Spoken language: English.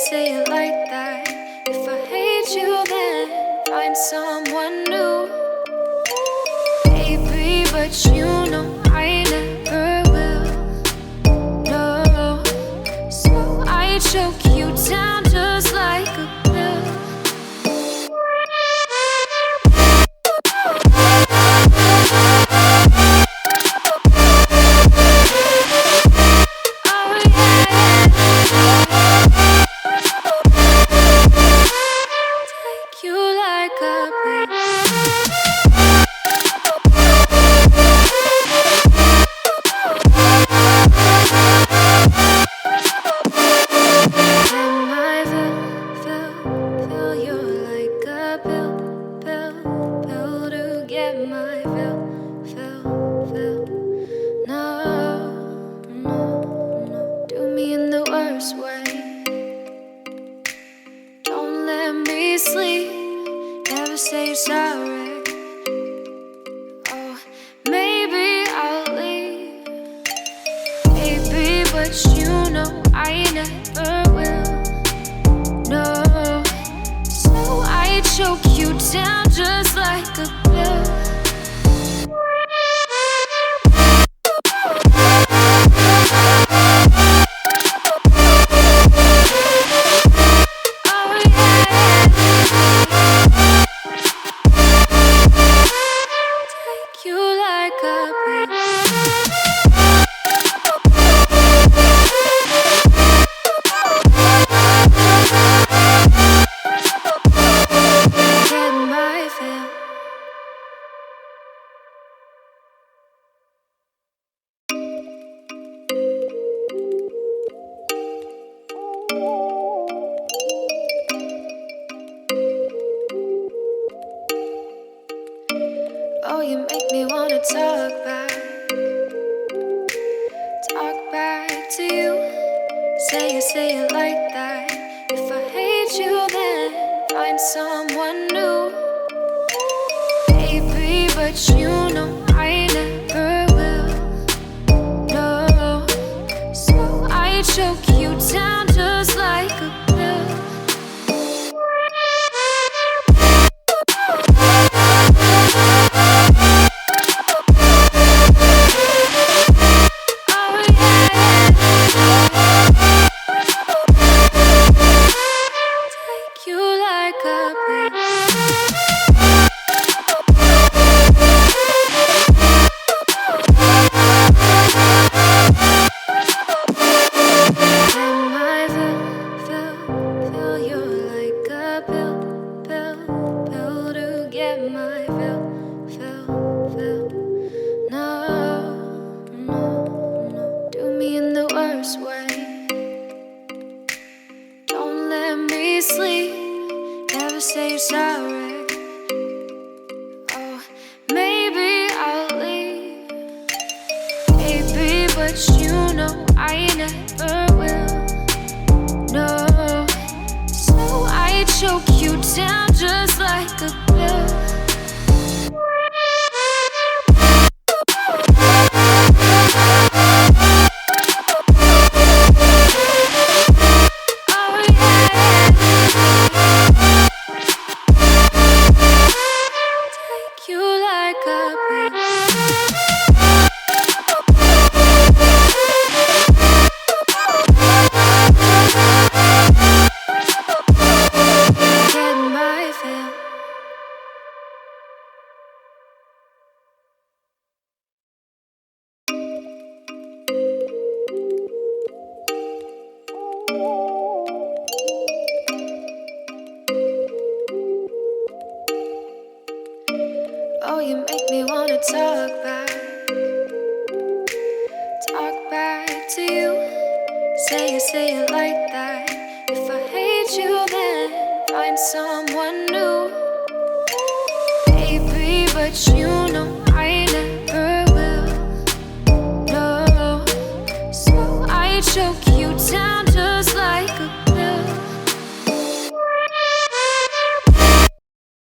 say it like that. If I hate you, then find someone new. Baby, but you know I never will. No, so I choke you down just like a pill. Sleep, never say you're sorry. Oh, maybe I'll leave, baby, but you know I never will. No, so I choke you down just like a pill. Oh, you make me wanna talk back to you. Say it like that. If I hate you, then find someone new. Baby, but you know I never will. No, so I choke you down just like a pill. Sleep, never say you're sorry. Oh, maybe I'll leave, baby, but you know I never will. No, so I choke you down just like a pill. Oh, you make me wanna talk back to you. Say it like that. If I hate you, then find someone new. Baby, but you know I never will. No, so I choke